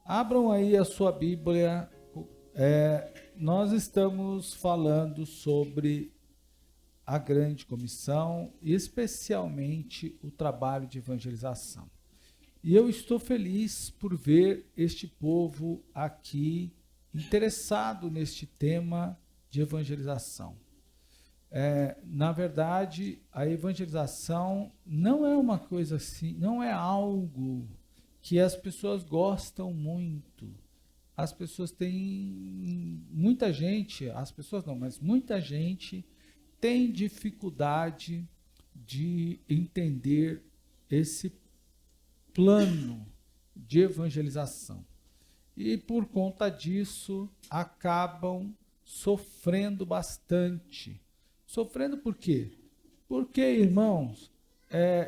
Abram aí a sua Bíblia. Nós estamos falando sobre a grande comissão e especialmente o trabalho de evangelização. E eu estou feliz por ver este povo aqui interessado neste tema de evangelização. Na verdade, a evangelização não é uma coisa assim, não é algo que as pessoas gostam muito. As pessoas têm, muita gente, as pessoas não, mas muita gente tem dificuldade de entender esse plano de evangelização. E por conta disso, acabam sofrendo bastante. Sofrendo por quê? Porque, irmãos,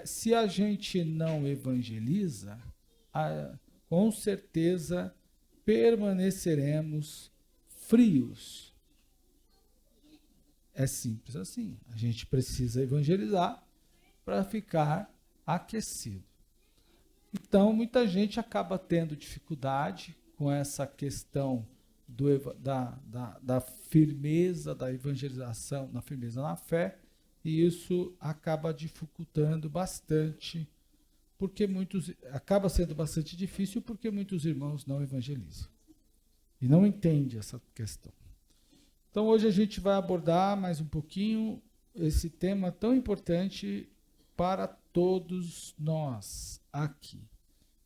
se a gente não evangeliza, com certeza permaneceremos frios. É simples assim. A gente precisa evangelizar para ficar aquecido. Então, muita gente acaba tendo dificuldade com essa questão da firmeza da evangelização, da firmeza na fé, e isso acaba dificultando bastante, porque acaba sendo bastante difícil porque muitos irmãos não evangelizam e não entendem essa questão. Então hoje a gente vai abordar mais um pouquinho esse tema tão importante para todos nós aqui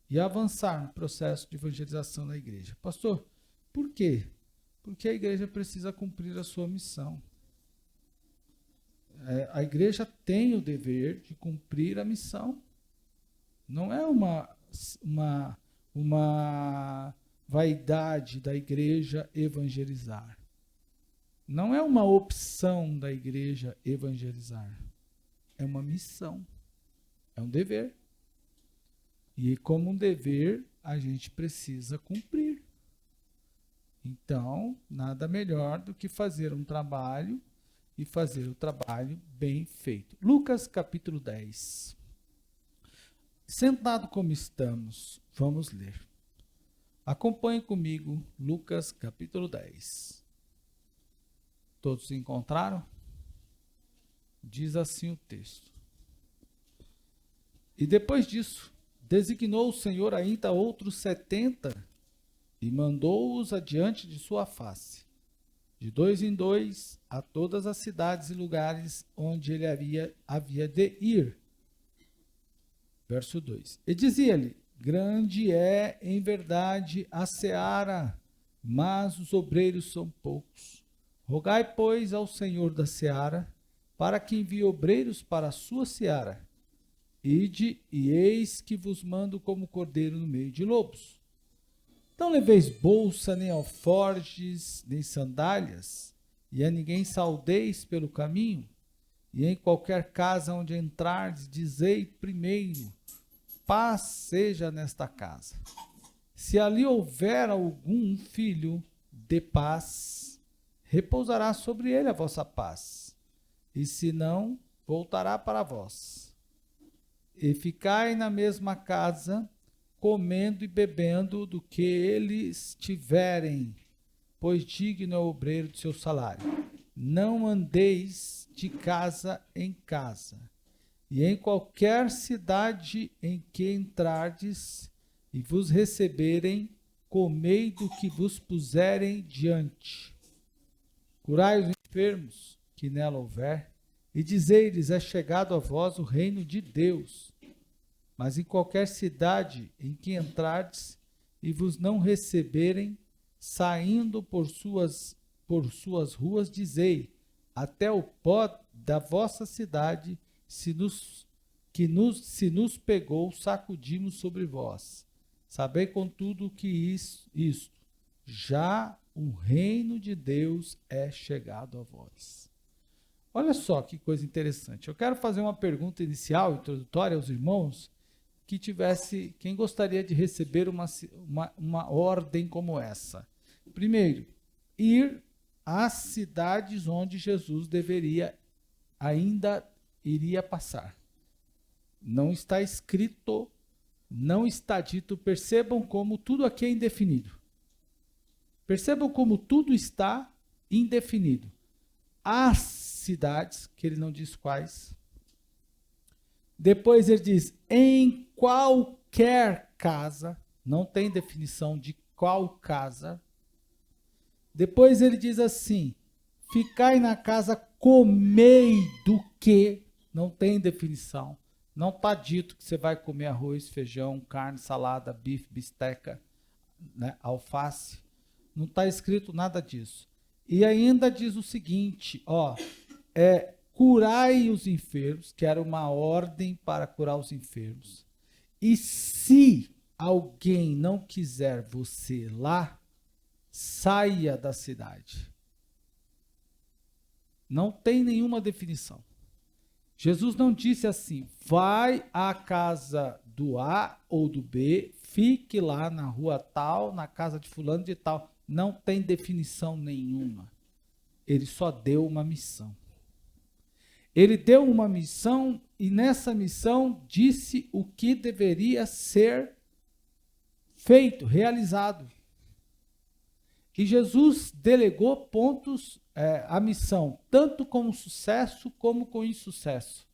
e avançar no processo de evangelização da igreja. Pastor, por quê? Porque a igreja precisa cumprir a sua missão. A igreja tem o dever de cumprir a missão. Não é uma vaidade da igreja evangelizar. Não é uma opção da igreja evangelizar. É uma missão. É um dever. E como um dever, a gente precisa cumprir. Então, nada melhor do que fazer um trabalho e fazer o trabalho bem feito. Lucas capítulo 10. Sentado como estamos, vamos ler. Acompanhe comigo Lucas capítulo 10. Todos se encontraram? Diz assim o texto. E depois disso, designou o Senhor ainda outros 70 e mandou-os adiante de sua face, de 2 em 2, a todas as cidades e lugares onde ele havia de ir. Verso 2. E dizia-lhe: grande é, em verdade, a seara, mas os obreiros são poucos. Rogai, pois, ao Senhor da seara, para que envie obreiros para a sua seara. Ide, e eis que vos mando como cordeiro no meio de lobos. Não leveis bolsa, nem alforjes, nem sandálias, e a ninguém saudeis pelo caminho, e em qualquer casa onde entrardes, dizei primeiro: paz seja nesta casa. Se ali houver algum filho de paz, repousará sobre ele a vossa paz, e se não, voltará para vós. E ficai na mesma casa, comendo e bebendo do que eles tiverem, pois digno é o obreiro de seu salário. Não andeis de casa em casa, e em qualquer cidade em que entrardes e vos receberem, comei do que vos puserem diante. Curai os enfermos que nela houver, e dizei-lhes: é chegado a vós o reino de Deus. Mas em qualquer cidade em que entrardes e vos não receberem, saindo por suas ruas, dizei: até o pó da vossa cidade, se nos pegou, sacudimos sobre vós. Sabei, contudo, que isto, já o reino de Deus é chegado a vós. Olha só que coisa interessante. Eu quero fazer uma pergunta inicial, introdutória aos irmãos, quem gostaria de receber uma ordem como essa. Primeiro, ir às cidades onde Jesus ainda iria passar. Não está escrito não está dito, percebam como tudo aqui é indefinido. Percebam como tudo está indefinido. As cidades, que ele não diz quais. Depois ele diz, em qualquer casa, não tem definição de qual casa. Depois ele diz assim, ficai na casa, comei do que, não tem definição. Não está dito que você vai comer arroz, feijão, carne, salada, bife, bisteca, né, alface. Não está escrito nada disso. E ainda diz o seguinte, ó, curai os enfermos, que era uma ordem para curar os enfermos. E se alguém não quiser você lá, saia da cidade. Não tem nenhuma definição. Jesus não disse assim, vai à casa do A ou do B, fique lá na rua tal, na casa de fulano de tal. Não tem definição nenhuma. Ele só deu uma missão. Ele deu uma missão e nessa missão disse o que deveria ser feito, realizado. E Jesus delegou pontos, a missão, tanto com sucesso como com insucesso.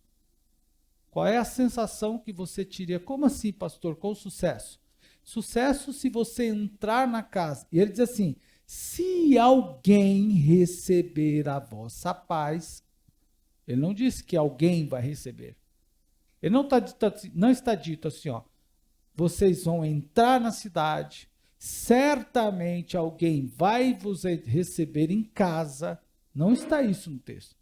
Qual é a sensação que você teria? Como assim, pastor, com sucesso? Sucesso se você entrar na casa. E ele diz assim, se alguém receber a vossa paz, ele não disse que alguém vai receber. Ele não está dito assim, ó, vocês vão entrar na cidade, certamente alguém vai vos receber em casa. Não está isso no texto.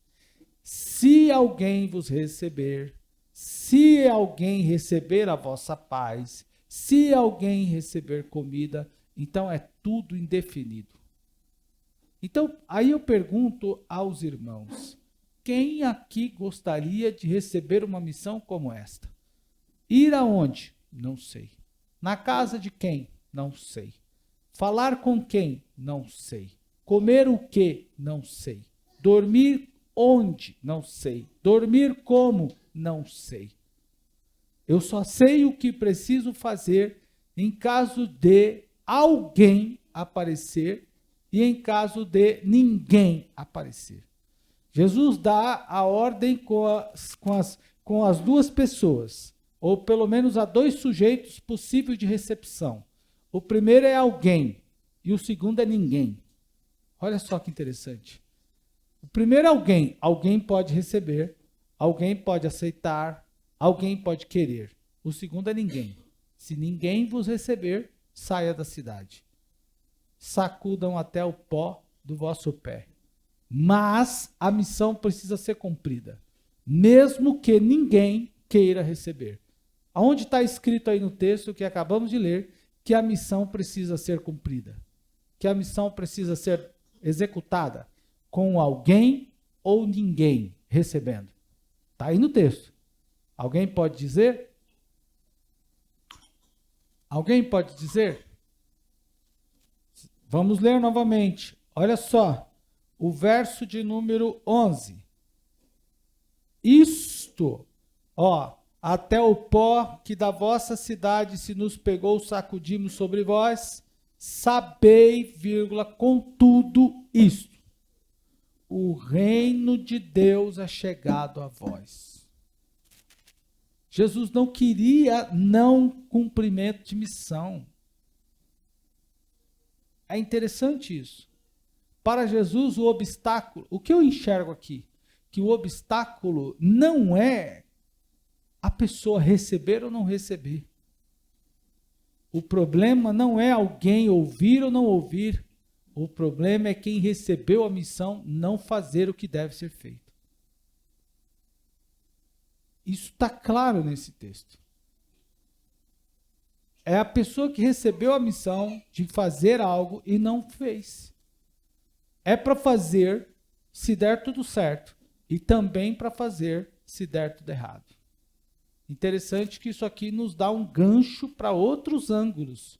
Se alguém vos receber, se alguém receber a vossa paz, se alguém receber comida, então é tudo indefinido. Então, aí eu pergunto aos irmãos, quem aqui gostaria de receber uma missão como esta? Ir aonde? Não sei. Na casa de quem? Não sei. Falar com quem? Não sei. Comer o que? Não sei. Dormir onde? Não sei. Dormir como? Não sei. Eu só sei o que preciso fazer em caso de alguém aparecer e em caso de ninguém aparecer. Jesus dá a ordem com as duas pessoas, ou pelo menos a dois sujeitos possíveis de recepção. O primeiro é alguém e o segundo é ninguém. Olha só que interessante. O primeiro é alguém. Alguém pode receber, alguém pode aceitar, alguém pode querer. O segundo é ninguém. Se ninguém vos receber, saia da cidade. Sacudam até o pó do vosso pé. Mas a missão precisa ser cumprida, mesmo que ninguém queira receber. Aonde está escrito aí no texto que acabamos de ler, que a missão precisa ser cumprida, que a missão precisa ser executada com alguém ou ninguém recebendo. Está aí no texto. Alguém pode dizer? Alguém pode dizer? Vamos ler novamente. Olha só, o verso de número 11. Isto, ó, até o pó que da vossa cidade se nos pegou, sacudimos sobre vós, sabei, vírgula, contudo isto, o reino de Deus é chegado a vós. Jesus não queria não cumprimento de missão. É interessante isso. Para Jesus, o obstáculo, o que eu enxergo aqui? Que o obstáculo não é a pessoa receber ou não receber. O problema não é alguém ouvir ou não ouvir. O problema é quem recebeu a missão não fazer o que deve ser feito. Isso está claro nesse texto. É a pessoa que recebeu a missão de fazer algo e não fez. É para fazer se der tudo certo e também para fazer se der tudo errado. Interessante que isso aqui nos dá um gancho para outros ângulos,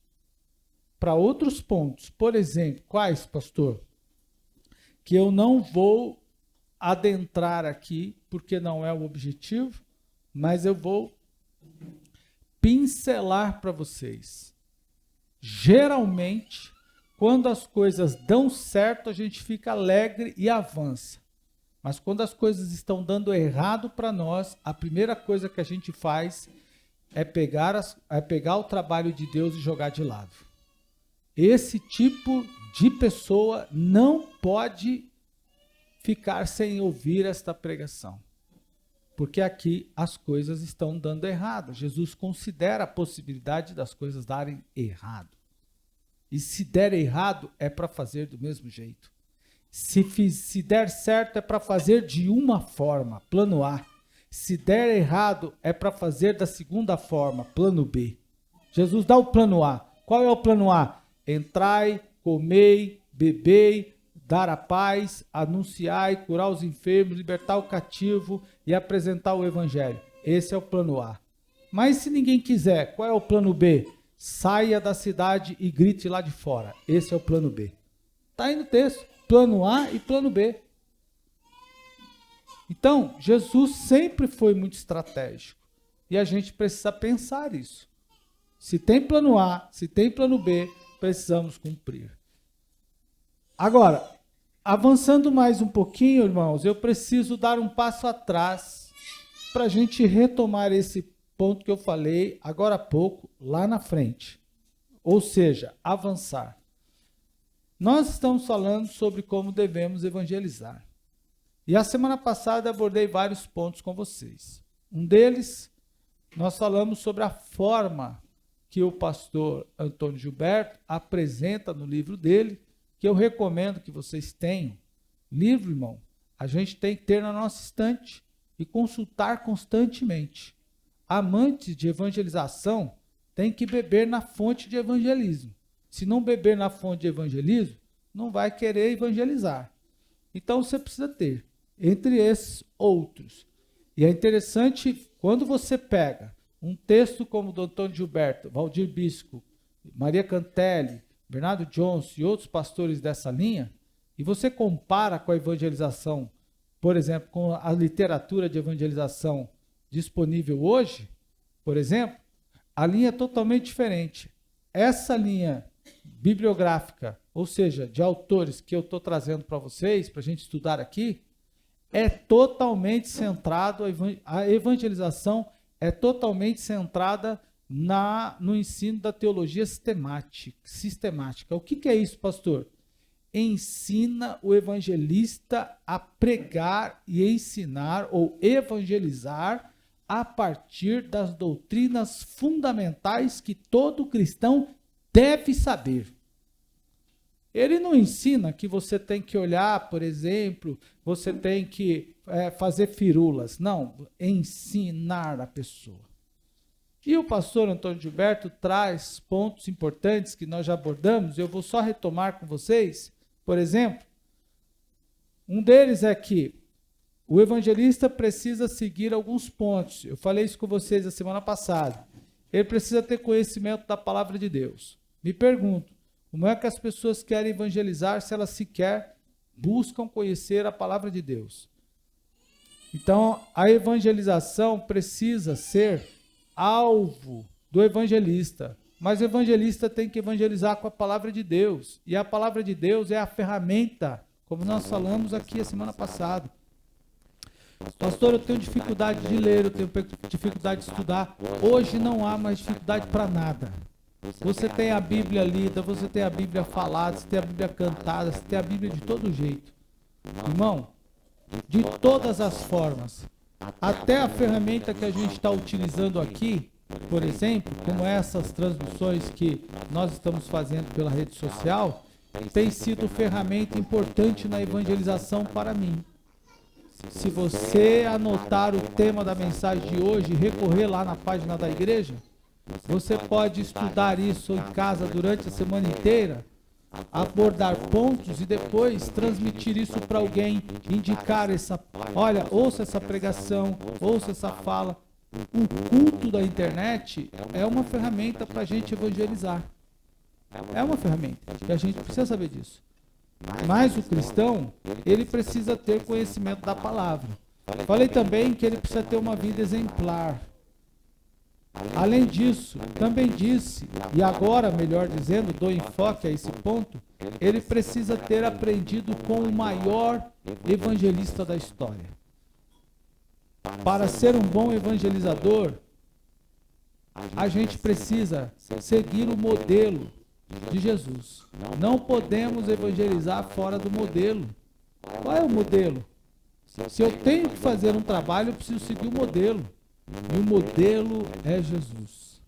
para outros pontos. Por exemplo, quais, pastor? Que eu não vou adentrar aqui, porque não é o objetivo, mas eu vou pincelar para vocês. Geralmente, quando as coisas dão certo, a gente fica alegre e avança. Mas quando as coisas estão dando errado para nós, a primeira coisa que a gente faz é pegar o trabalho de Deus e jogar de lado. Esse tipo de pessoa não pode ficar sem ouvir esta pregação. Porque aqui as coisas estão dando errado. Jesus considera a possibilidade das coisas darem errado. E se der errado, é para fazer do mesmo jeito. Se der certo, é para fazer de uma forma, plano A. Se der errado, é para fazer da segunda forma, plano B. Jesus dá o plano A. Qual é o plano A? Entrai, comei, bebei, dar a paz, anunciai, curar os enfermos, libertar o cativo e apresentar o evangelho. Esse é o plano A. Mas se ninguém quiser, qual é o plano B? Saia da cidade e grite lá de fora. Esse é o plano B. Está aí no texto. Plano A e plano B. Então, Jesus sempre foi muito estratégico. E a gente precisa pensar isso. Se tem plano A, se tem plano B, precisamos cumprir. Agora, avançando mais um pouquinho, irmãos, eu preciso dar um passo atrás para a gente retomar esse ponto que eu falei agora há pouco, lá na frente. Ou seja, avançar. Nós estamos falando sobre como devemos evangelizar. E a semana passada abordei vários pontos com vocês. Um deles, nós falamos sobre a forma que o pastor Antônio Gilberto apresenta no livro dele, que eu recomendo que vocês tenham. Livro, irmão, a gente tem que ter na nossa estante e consultar constantemente. Amantes de evangelização tem que beber na fonte de evangelismo. Se não beber na fonte de evangelismo, não vai querer evangelizar. Então você precisa ter, entre esses outros. E é interessante, quando você pega um texto como o do Antônio Gilberto, Valdir Bisco, Maria Cantelli, Bernardo Johnson e outros pastores dessa linha, e você compara com a evangelização, por exemplo, com a literatura de evangelização disponível hoje, por exemplo, a linha é totalmente diferente. Essa linha bibliográfica, ou seja, de autores que eu estou trazendo para vocês, para a gente estudar aqui, é totalmente centrado, a evangelização é totalmente centrada no ensino da teologia sistemática. O que é isso, pastor? Ensina o evangelista a pregar e ensinar ou evangelizar a partir das doutrinas fundamentais que todo cristão deve saber. Ele não ensina que você tem que olhar, por exemplo, você tem que fazer firulas. Não, ensinar a pessoa. E o pastor Antônio Gilberto traz pontos importantes que nós já abordamos, eu vou só retomar com vocês. Por exemplo, um deles é que o evangelista precisa seguir alguns pontos. Eu falei isso com vocês a semana passada. Ele precisa ter conhecimento da palavra de Deus. Me pergunto, como é que as pessoas querem evangelizar se elas sequer buscam conhecer a palavra de Deus? Então, a evangelização precisa ser alvo do evangelista. Mas o evangelista tem que evangelizar com a palavra de Deus. E a palavra de Deus é a ferramenta, como nós falamos aqui a semana passada. Pastor, eu tenho dificuldade de ler, eu tenho dificuldade de estudar. Hoje não há mais dificuldade para nada. Você tem a Bíblia lida, você tem a Bíblia falada, você tem a Bíblia cantada, você tem a Bíblia de todo jeito. Irmão, de todas as formas, até a ferramenta que a gente está utilizando aqui, por exemplo, como essas transmissões que nós estamos fazendo pela rede social, tem sido ferramenta importante na evangelização para mim. Se você anotar o tema da mensagem de hoje e recorrer lá na página da igreja, você pode estudar isso em casa durante a semana inteira, abordar pontos e depois transmitir isso para alguém, indicar olha, ouça essa pregação, ouça essa fala. O culto da internet é uma ferramenta para a gente evangelizar. É uma ferramenta, e a gente precisa saber disso. Mas o cristão, ele precisa ter conhecimento da palavra. Falei também que ele precisa ter uma vida exemplar. Além disso, também disse, e agora, melhor dizendo, dou enfoque a esse ponto, ele precisa ter aprendido com o maior evangelista da história. Para ser um bom evangelizador, a gente precisa seguir o modelo de Jesus. Não podemos evangelizar fora do modelo. Qual é o modelo? Se eu tenho que fazer um trabalho, eu preciso seguir o modelo. E o modelo é Jesus.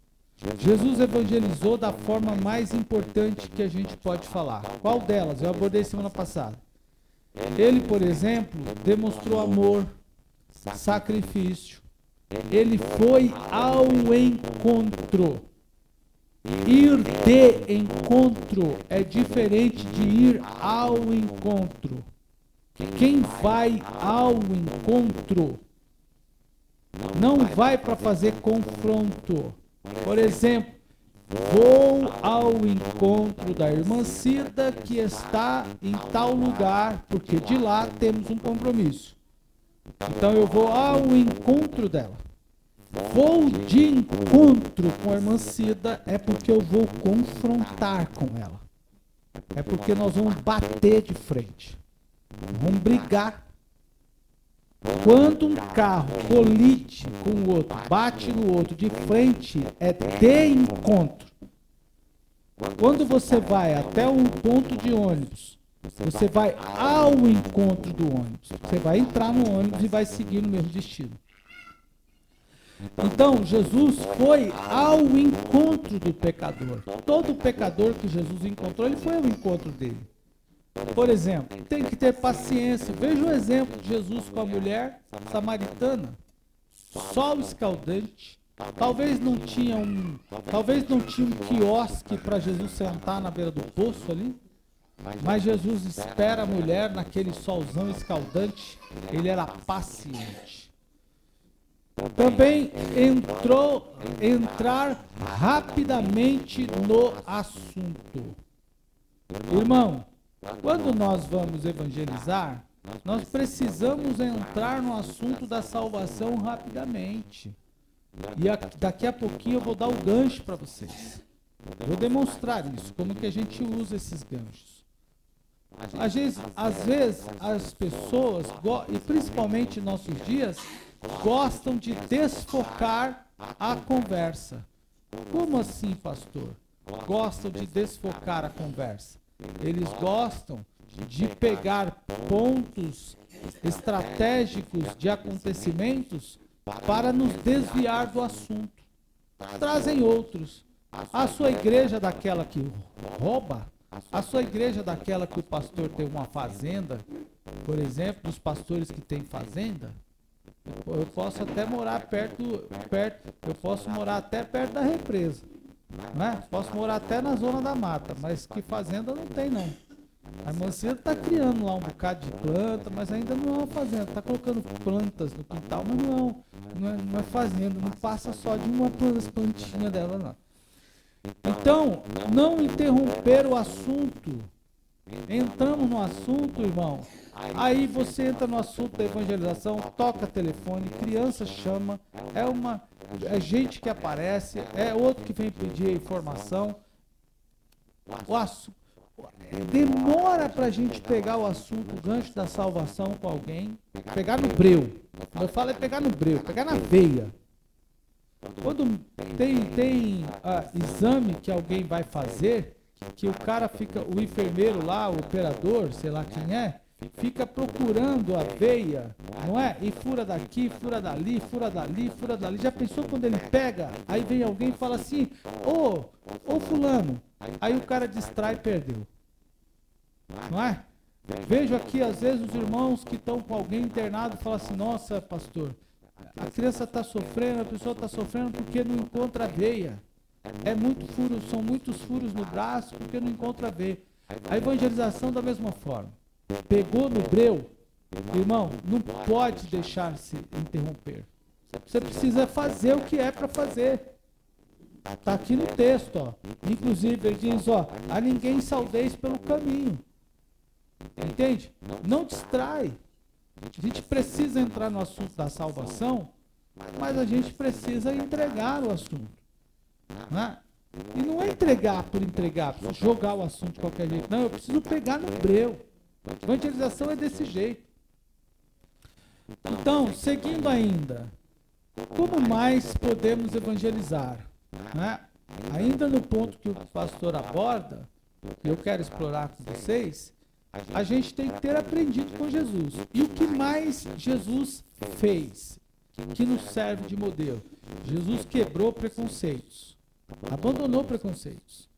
Jesus evangelizou da forma mais importante que a gente pode falar. Qual delas? Eu abordei semana passada. Ele, por exemplo, demonstrou amor, sacrifício. Ele foi ao encontro. Ir de encontro é diferente de ir ao encontro. Quem vai ao encontro não vai para fazer confronto. Por exemplo, vou ao encontro da irmã Cida que está em tal lugar, porque de lá temos um compromisso. Então eu vou ao encontro dela. Vou de encontro com a irmã Cida é porque eu vou confrontar com ela. É porque nós vamos bater de frente. Vamos brigar. Quando um carro colide com o outro, bate no outro de frente, é de encontro. Quando você vai até um ponto de ônibus, você vai ao encontro do ônibus. Você vai entrar no ônibus e vai seguir no mesmo destino. Então, Jesus foi ao encontro do pecador. Todo pecador que Jesus encontrou, ele foi ao encontro dele. Por exemplo, tem que ter paciência. Veja o exemplo de Jesus com a mulher samaritana. Sol escaldante. Talvez não tinha um quiosque para Jesus sentar na beira do poço ali. Mas Jesus espera a mulher naquele solzão escaldante. Ele era paciente. Também entrar rapidamente no assunto. Irmão, quando nós vamos evangelizar, nós precisamos entrar no assunto da salvação rapidamente. E daqui a pouquinho eu vou dar o gancho para vocês. Vou demonstrar isso, como que a gente usa esses ganchos. Às vezes as pessoas, e principalmente em nossos dias, gostam de desfocar a conversa. Como assim, pastor? Gostam de desfocar a conversa. Eles gostam de pegar pontos estratégicos de acontecimentos para nos desviar do assunto. Trazem outros. A sua igreja daquela que rouba, a sua igreja daquela que o pastor tem uma fazenda, por exemplo, dos pastores que têm fazenda, eu posso até morar eu posso morar até perto da represa, né? Posso morar até na zona da mata, mas que fazenda não tem não. A irmã Cida está criando lá um bocado de planta, mas ainda não é uma fazenda, está colocando plantas no quintal, mas não é fazenda, não passa só de uma plantinha dela não. Então, não interromper o assunto. Entramos no assunto, irmão. Aí você entra no assunto da evangelização, toca telefone, criança chama, é gente que aparece, é outro que vem pedir informação. Demora para a gente pegar o assunto, o gancho da salvação com alguém, pegar no breu. Quando eu falo é pegar no breu, pegar na veia. Quando tem exame que alguém vai fazer, que o cara fica, o enfermeiro lá, o operador, sei lá quem é, fica procurando a veia, não é? E fura daqui, fura dali, fura dali, fura dali. Já pensou quando ele pega? Aí vem alguém e fala assim, ô fulano. Aí o cara distrai e perdeu. Não é? Vejo aqui, às vezes, os irmãos que estão com alguém internado falam assim, nossa, pastor, a criança está sofrendo, a pessoa está sofrendo porque não encontra a veia. São muitos furos no braço porque não encontra a veia. A evangelização da mesma forma. Pegou no breu, irmão, não pode deixar-se interromper. Você precisa fazer o que é para fazer. Está aqui no texto, ó. Inclusive, ele diz, ó, a ninguém saudeis pelo caminho. Entende? Não distrai. A gente precisa entrar no assunto da salvação mas a gente precisa entregar o assunto. Né? E não é entregar por entregar, jogar o assunto de qualquer jeito. Não, eu preciso pegar no breu. Evangelização é desse jeito. Então, seguindo ainda, como mais podemos evangelizar? Né? Ainda no ponto que o pastor aborda, que eu quero explorar com vocês, a gente tem que ter aprendido com Jesus. E o que mais Jesus fez, que nos serve de modelo? Jesus quebrou preconceitos, abandonou preconceitos.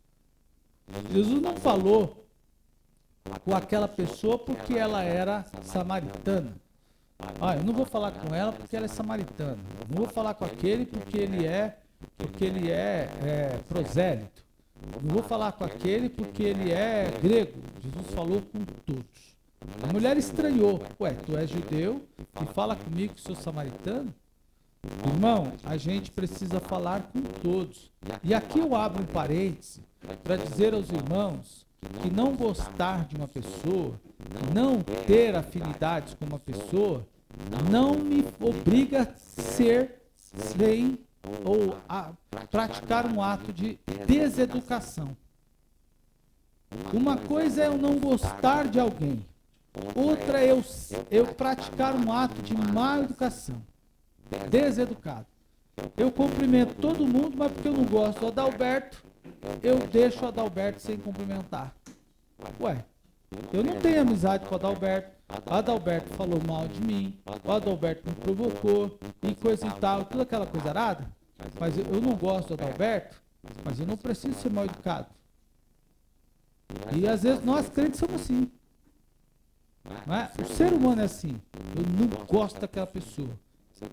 Jesus não falou com aquela pessoa porque ela era samaritana. Ah, eu não vou falar com ela porque ela é samaritana. Não vou falar com aquele porque ele é prosélito. Não vou falar com aquele porque ele é grego. Jesus falou com todos. A mulher estranhou. Ué, tu és judeu e fala comigo que sou samaritano? Irmão, a gente precisa falar com todos. E aqui eu abro um parêntese para dizer aos irmãos que não gostar de uma pessoa, não ter afinidades com uma pessoa, não me obriga a ser sem ou a praticar um ato de deseducação. Uma coisa é eu não gostar de alguém, outra é eu praticar um ato de má educação, deseducado. Eu cumprimento todo mundo, mas porque eu não gosto do Adalberto, eu deixo o Adalberto sem cumprimentar. Ué, eu não tenho amizade com o Adalberto. O Adalberto falou mal de mim, o Adalberto me provocou e coisa e tal, toda aquela coisa arada. Mas eu não gosto do Adalberto, mas eu não preciso ser mal educado. E às vezes nós crentes somos assim. Não é? O ser humano é assim. Eu não gosto daquela pessoa.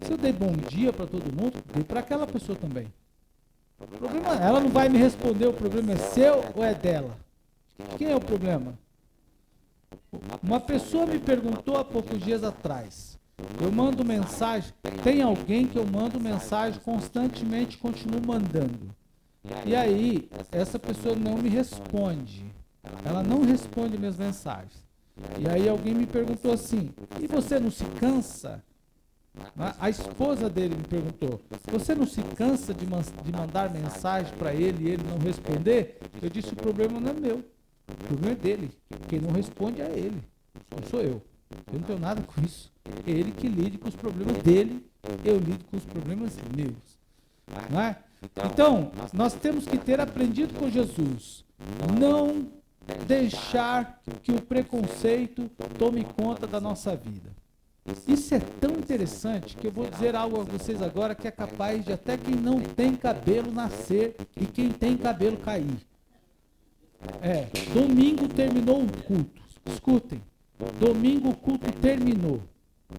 Se eu dei bom dia para todo mundo, dei para aquela pessoa também. O problema, ela não vai me responder, o problema é seu ou é dela? Quem é o problema? Uma pessoa me perguntou há poucos dias atrás. Eu mando mensagem, tem alguém que eu mando mensagem constantemente, continuo mandando. E aí, essa pessoa não me responde. Ela não responde minhas mensagens. E aí alguém me perguntou assim, e você não se cansa? A esposa dele me perguntou, você não se cansa de mandar mensagem para ele e ele não responder? Eu disse, o problema não é meu, o problema é dele. Quem não responde é ele, não sou eu. Eu não tenho nada com isso. É ele que lide com os problemas dele, eu lido com os problemas meus. Não é? Então, nós temos que ter aprendido com Jesus. Não deixar que o preconceito tome conta da nossa vida. Isso é tão interessante que eu vou dizer algo a vocês agora que é capaz de até quem não tem cabelo nascer e quem tem cabelo cair. Domingo terminou o culto. Escutem. Domingo o culto terminou.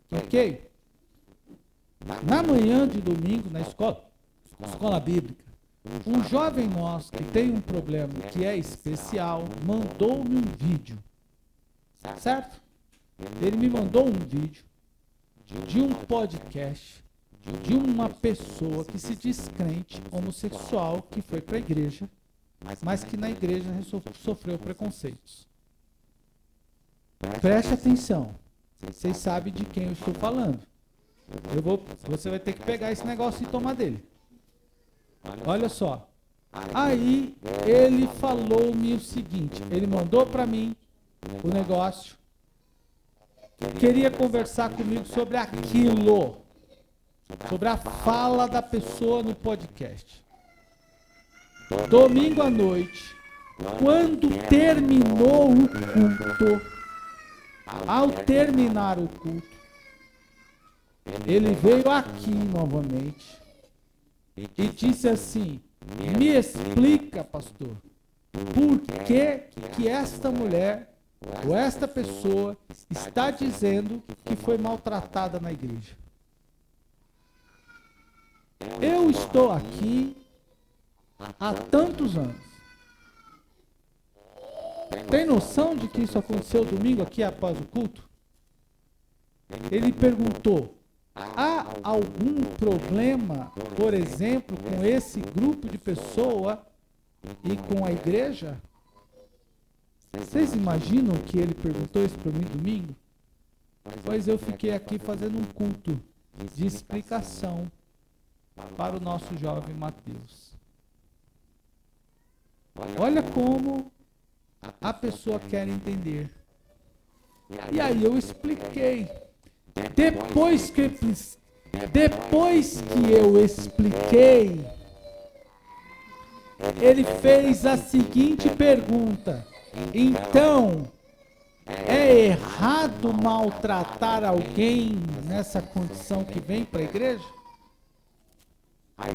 Ok? Na manhã de domingo, na escola bíblica, um jovem nosso que tem um problema que é especial, mandou-me um vídeo. Certo? Ele me mandou um vídeo de um podcast de uma pessoa que se diz crente homossexual que foi para a igreja, mas que na igreja sofreu preconceitos. Preste atenção. Vocês sabem de quem eu estou falando. Você vai ter que pegar esse negócio e tomar dele. Olha só. Aí ele falou-me o seguinte, ele mandou para mim o negócio, queria conversar comigo sobre aquilo, sobre a fala da pessoa no podcast. Domingo à noite, quando terminou o culto, ao terminar o culto, ele veio aqui novamente e disse assim, me explica, pastor, por que esta mulher ou esta pessoa está dizendo que foi maltratada na igreja. Eu estou aqui há tantos anos. Tem noção de que isso aconteceu domingo aqui após o culto? Ele perguntou, há algum problema, por exemplo, com esse grupo de pessoas e com a igreja? Vocês imaginam que ele perguntou isso para mim domingo? Pois eu fiquei aqui fazendo um culto de explicação para o nosso jovem Mateus. Olha como a pessoa quer entender. E aí eu expliquei. Depois que eu expliquei, ele fez a seguinte pergunta: então, é errado maltratar alguém nessa condição que vem para a igreja?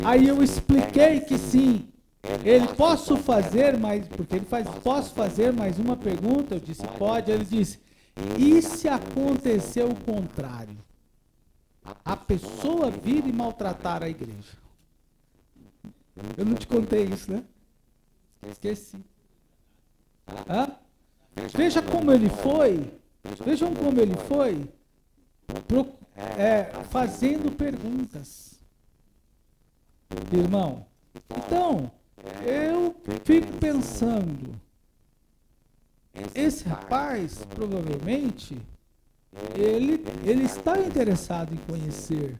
Aí eu expliquei que sim. Ele, posso fazer mais, porque ele faz, posso fazer mais uma pergunta? Eu disse, pode. Ele disse, e se acontecer o contrário? A pessoa vir e maltratar a igreja? Eu não te contei isso, né? Esqueci. Hã? Veja como ele foi. Vejam como ele foi fazendo perguntas. Irmão, então, eu fico pensando, esse rapaz, provavelmente, ele está interessado em conhecer.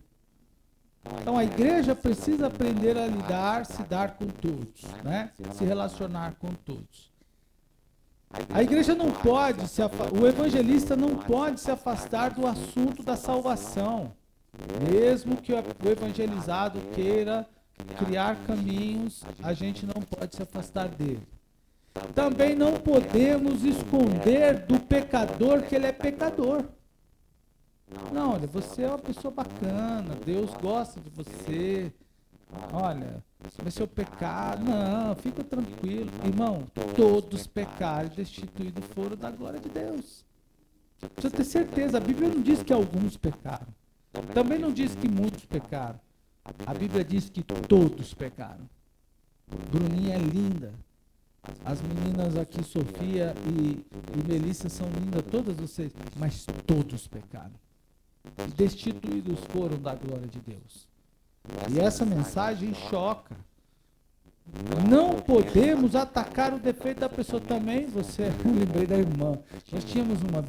Então, a igreja precisa aprender a se dar com todos, né? Se relacionar com todos. A igreja não pode, o evangelista não pode se afastar do assunto da salvação, mesmo que o evangelizado queira criar caminhos, a gente não pode se afastar dele. Também não podemos esconder do pecador que ele é pecador. Não, olha, você é uma pessoa bacana, Deus gosta de você. Olha, vai ser o pecado. Não, fica tranquilo. Irmão, todos pecaram e destituídos foram da glória de Deus. Precisa ter certeza, a Bíblia não diz que alguns pecaram. Também não diz que muitos pecaram. A Bíblia diz que todos pecaram. Bruninha é linda. As meninas aqui, Sofia e Melissa, são lindas, todas vocês. Mas todos pecaram. E destituídos foram da glória de Deus. E essa mensagem choca. Não podemos atacar o defeito da pessoa também. Eu lembrei da irmã. Nós tivemos uma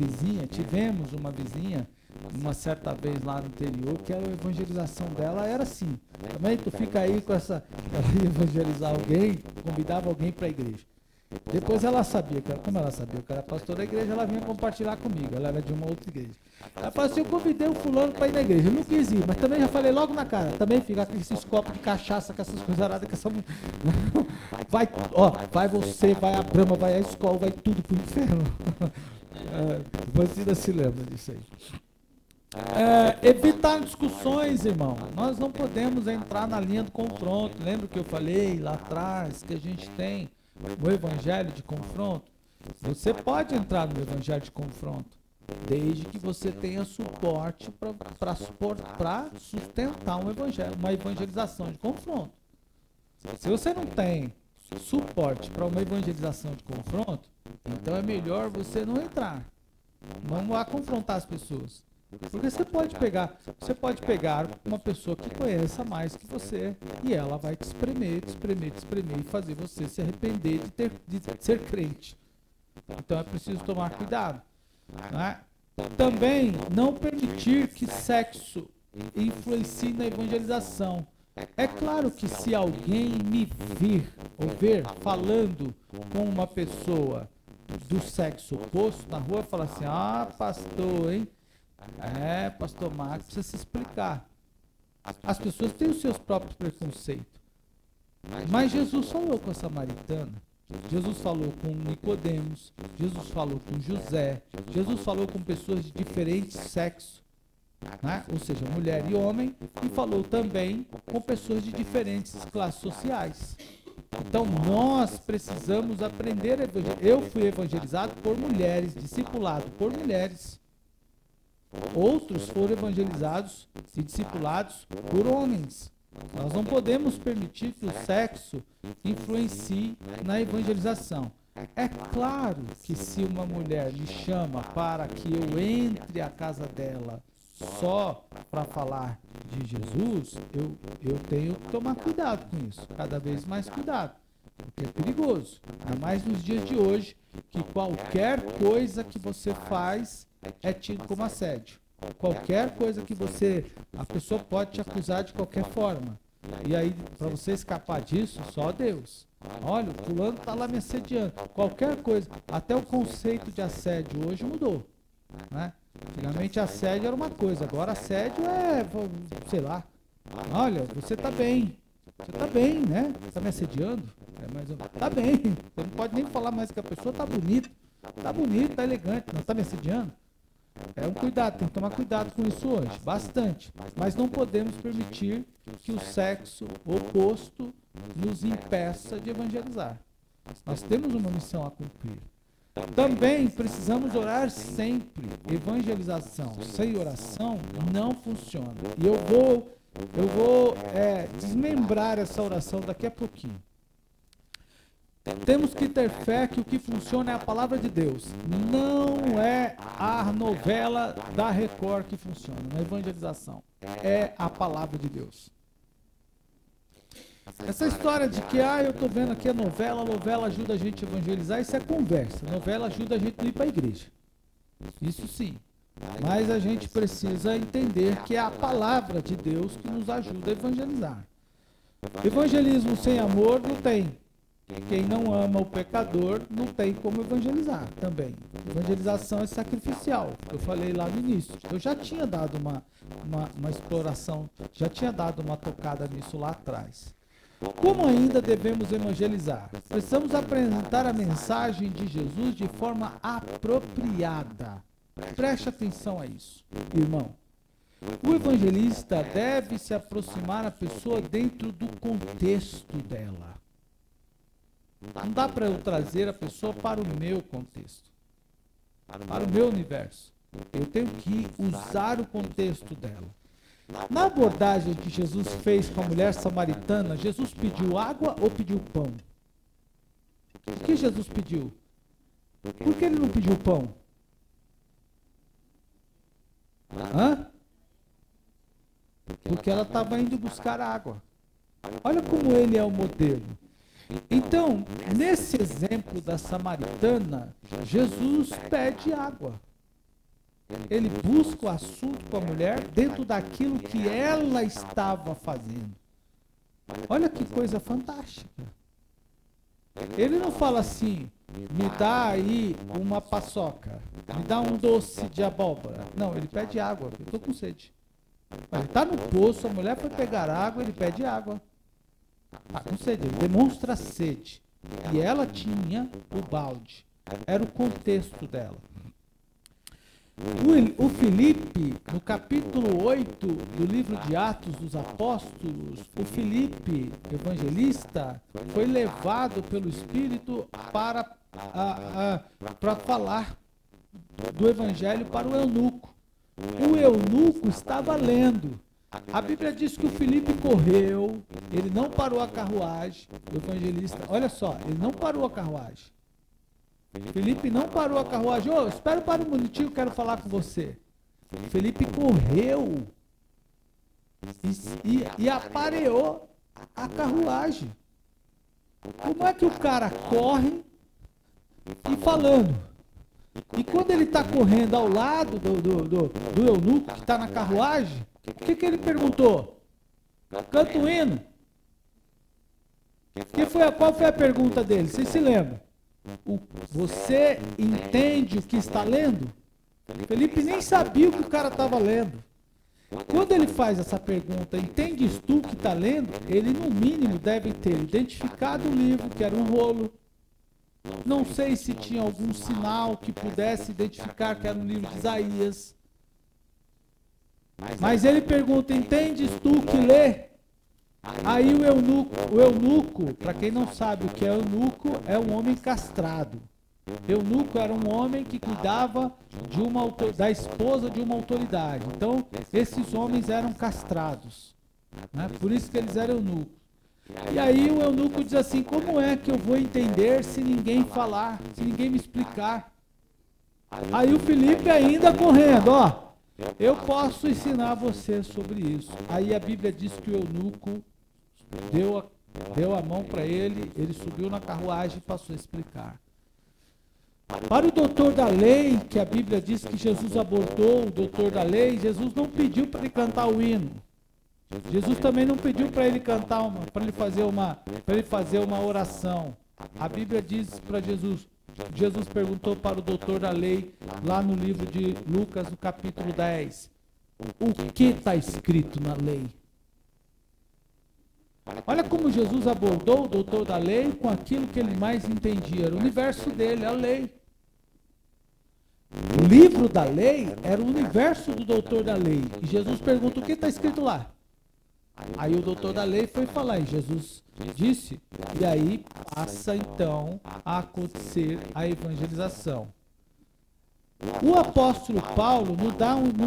vizinha, uma certa vez lá no interior, que a evangelização dela era assim. Também tu fica aí com essa. Ela ia evangelizar alguém, convidava alguém para a igreja. Depois ela sabia, como ela sabia que era pastor da igreja, ela vinha compartilhar comigo. Ela era de uma outra igreja. Ela falou assim, eu convidei o fulano para ir na igreja. Eu não quis ir, mas também já falei logo na cara. Também fica com esses copos de cachaça, com essas coisas aradas, com essa... Vai você, vai a Brahma, vai a escola, vai tudo pro inferno. Você ainda se lembra disso aí. Evitar discussões, irmão. Nós não podemos entrar na linha do confronto. Lembra que eu falei lá atrás que a gente tem o evangelho de confronto? Você pode entrar no evangelho de confronto, desde que você tenha suporte para sustentar um evangelho, uma evangelização de confronto. Se você não tem suporte para uma evangelização de confronto, então é melhor você não entrar. Não vá confrontar as pessoas. Porque você pode pegar uma pessoa que conheça mais que você e ela vai te espremer e fazer você se arrepender de ser crente. Então é preciso tomar cuidado. Né? Também não permitir que sexo influencie na evangelização. É claro que se alguém me ver falando com uma pessoa do sexo oposto na rua, fala assim, pastor, hein? Pastor Marcos, precisa se explicar. As pessoas têm os seus próprios preconceitos. Mas Jesus falou com a samaritana. Jesus falou com Nicodemos. Jesus falou com José. Jesus falou com pessoas de diferentes sexos. Né? Ou seja, mulher e homem. E falou também com pessoas de diferentes classes sociais. Então, nós precisamos aprender a evangelizar. Eu fui evangelizado por mulheres, discipulado por mulheres. Outros foram evangelizados e discipulados por homens. Nós não podemos permitir que o sexo influencie na evangelização. É claro que se uma mulher me chama para que eu entre à casa dela só para falar de Jesus, eu tenho que tomar cuidado com isso, cada vez mais cuidado, porque é perigoso. Ainda mais nos dias de hoje, que qualquer coisa que você faz é tido como assédio. Qualquer coisa que a pessoa pode te acusar de qualquer forma. E aí, para você escapar disso, só Deus. Olha, o fulano está lá me assediando. Qualquer coisa, até o conceito de assédio hoje mudou, né? Antigamente assédio era uma coisa, agora assédio é, sei lá, olha, você está bem, né? Está me assediando? Tá bem, você não pode nem falar mais que a pessoa está bonita, está elegante, não está me assediando? É um cuidado, tem que tomar cuidado com isso hoje, bastante. Mas não podemos permitir que o sexo oposto nos impeça de evangelizar. Nós temos uma missão a cumprir. Também precisamos orar sempre. Evangelização sem oração não funciona. E eu vou desmembrar essa oração daqui a pouquinho. Temos que ter fé que o que funciona é a palavra de Deus. Não é a novela da Record que funciona na evangelização. É a palavra de Deus. Essa história de que, eu estou vendo aqui a novela ajuda a gente a evangelizar, isso é conversa. Novela ajuda a gente a ir para a igreja. Isso sim. Mas a gente precisa entender que é a palavra de Deus que nos ajuda a evangelizar. Evangelismo sem amor não tem. Quem não ama o pecador não tem como evangelizar também. Evangelização é sacrificial. Eu falei lá no início. Eu já tinha dado uma exploração, já tinha dado uma tocada nisso lá atrás. Como ainda devemos evangelizar? Precisamos apresentar a mensagem de Jesus de forma apropriada. Preste atenção a isso, irmão. O evangelista deve se aproximar da pessoa dentro do contexto dela. Não dá para eu trazer a pessoa para o meu contexto, para o meu universo. Eu tenho que usar o contexto dela. Na abordagem que Jesus fez com a mulher samaritana, Jesus pediu água ou pediu pão? O que Jesus pediu? Por que ele não pediu pão? Porque ela estava indo buscar água. Olha como ele é o modelo. Então, nesse exemplo da samaritana, Jesus pede água. Ele busca o assunto com a mulher dentro daquilo que ela estava fazendo. Olha que coisa fantástica. Ele não fala assim, me dá aí uma paçoca, me dá um doce de abóbora. Não, ele pede água, eu estou com sede. Ele está no poço, a mulher foi pegar água, ele pede água. Com sede, ele demonstra sede. E ela tinha o balde. Era o contexto dela. O Filipe, no capítulo 8 do livro de Atos dos Apóstolos, o Filipe, evangelista, foi levado pelo Espírito para falar do evangelho para o eunuco. O eunuco estava lendo. A Bíblia diz que o Filipe correu, ele não parou a carruagem, o evangelista, olha só, ele não parou a carruagem. Filipe não parou a carruagem. Espera para um minutinho, quero falar com você. Filipe correu e apareou a carruagem. Como é que o cara corre e falando? E quando ele está correndo ao lado do eunuco que está na carruagem, o que ele perguntou? Canta o hino. Qual foi a pergunta dele? Vocês se lembram? Você entende o que está lendo? Felipe nem sabia o que o cara estava lendo. Quando ele faz essa pergunta, entendes tu o que está lendo? Ele, no mínimo, deve ter identificado o livro, que era um rolo. Não sei se tinha algum sinal que pudesse identificar que era um livro de Isaías. Mas ele pergunta, entendes tu o que lê? Aí o eunuco, para quem não sabe o que é eunuco, é um homem castrado. Eunuco era um homem que cuidava da esposa de uma autoridade. Então, esses homens eram castrados, né? Por isso que eles eram eunucos. E aí o eunuco diz assim, como é que eu vou entender se ninguém falar, se ninguém me explicar? Aí o Filipe ainda correndo, eu posso ensinar você sobre isso. Aí a Bíblia diz que o eunuco deu a mão para ele, ele subiu na carruagem e passou a explicar. Para o doutor da lei, que a Bíblia diz que Jesus abordou o doutor da lei, Jesus não pediu para ele cantar o hino. Jesus também não pediu para ele cantar para ele fazer uma oração. A Bíblia diz para Jesus perguntou para o doutor da lei, lá no livro de Lucas, no capítulo 10, o que está escrito na lei? Olha como Jesus abordou o doutor da lei com aquilo que ele mais entendia, era o universo dele, a lei. O livro da lei era o universo do doutor da lei. E Jesus pergunta, o que está escrito lá? Aí o doutor da lei foi falar, e Jesus disse, e aí passa então a acontecer a evangelização. O apóstolo Paulo nos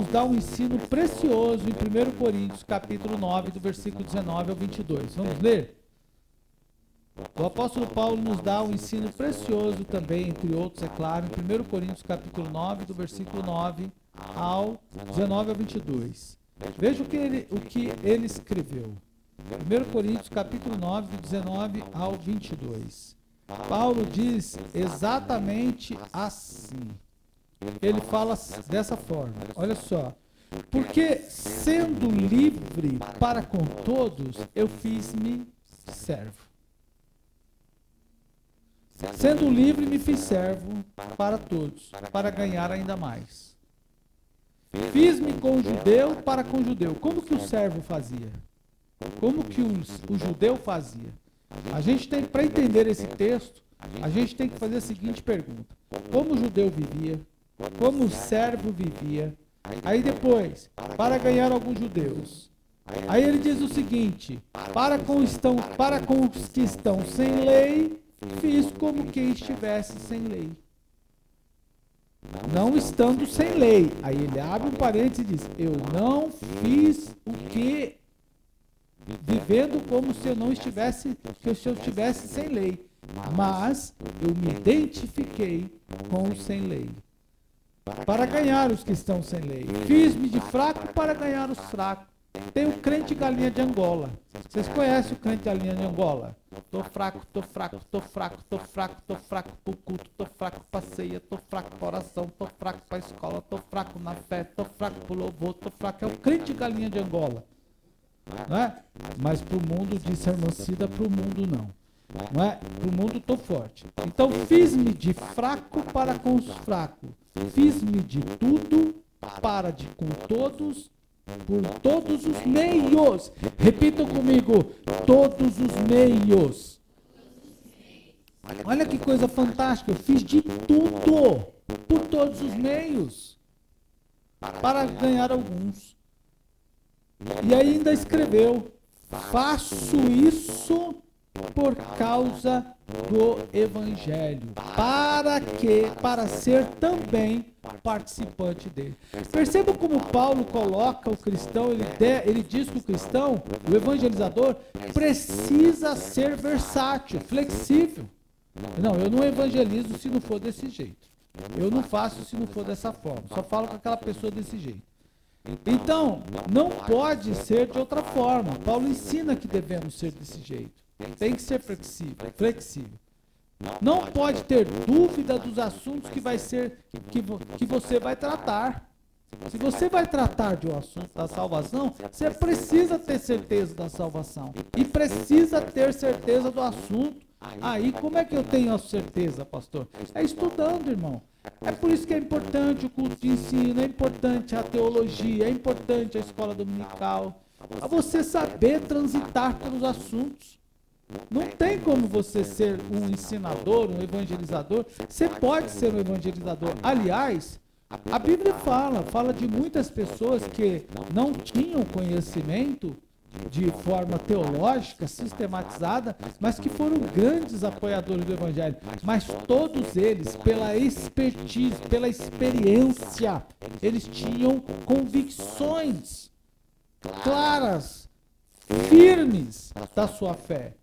dá um ensino precioso em 1 Coríntios, capítulo 9, do versículo 19 ao 22. Vamos ler? O apóstolo Paulo nos dá um ensino precioso também, entre outros, é claro, em 1 Coríntios, capítulo 9, do versículo 9 ao 19 ao 22. Veja o que ele escreveu. 1 Coríntios, capítulo 9, do 19 ao 22. Paulo diz exatamente assim. Ele fala dessa forma, olha só. Porque, sendo livre para com todos, eu fiz-me servo. Sendo livre, me fiz servo para todos, para ganhar ainda mais. Fiz-me com o judeu para com o judeu. Como que o servo fazia? Como que o judeu fazia? A gente tem, para entender esse texto, a gente tem que fazer a seguinte pergunta. Como o judeu vivia? Como o servo vivia? Aí depois, para ganhar alguns judeus. Aí ele diz o seguinte, para com os que estão sem lei, fiz como quem estivesse sem lei. Não estando sem lei. Aí ele abre um parênteses e diz, eu não fiz o que, vivendo como se eu não estivesse, se eu estivesse sem lei. Mas eu me identifiquei com os sem lei. Para ganhar os que estão sem lei. Fiz-me de fraco para ganhar os fracos. Tem o crente galinha de Angola. Vocês conhecem o crente galinha de Angola? Tô fraco, tô fraco, tô fraco, tô fraco, tô fraco pro culto, tô fraco pra ceia, tô fraco pra oração, tô fraco pra escola, tô fraco na fé, tô fraco pro louvor, tô fraco. É o crente galinha de Angola. Não é? Mas pro mundo, disse a irmã Cida, pro mundo não. Não é? Pro mundo tô forte. Então fiz-me de fraco para com os fracos. Fiz-me de tudo para de com todos, por todos os meios. Repitam comigo, todos os meios. Olha que coisa fantástica, eu fiz de tudo, por todos os meios, para ganhar alguns. E ainda escreveu, faço isso por causa do Evangelho, para ser também participante dele. Percebam como Paulo coloca o cristão, ele diz que o cristão, o evangelizador, precisa ser versátil, flexível. Não, eu não evangelizo se não for desse jeito. Eu não faço se não for dessa forma. Só falo com aquela pessoa desse jeito. Então, não pode ser de outra forma. Paulo ensina que devemos ser desse jeito. Tem que ser flexível. Não pode ter dúvida dos assuntos que você vai tratar. Se você vai tratar de um assunto da salvação, você precisa ter certeza da salvação. E precisa ter certeza do assunto. Aí, como é que eu tenho a certeza, pastor? É estudando, irmão. É por isso que é importante o culto de ensino, é importante a teologia, é importante a escola dominical. Para você saber transitar pelos assuntos. Não tem como você ser um ensinador, um evangelizador. Você pode ser um evangelizador. Aliás, a Bíblia fala de muitas pessoas que não tinham conhecimento de forma teológica, sistematizada, mas que foram grandes apoiadores do Evangelho. Mas todos eles, pela expertise, pela experiência, eles tinham convicções claras, firmes da sua fé.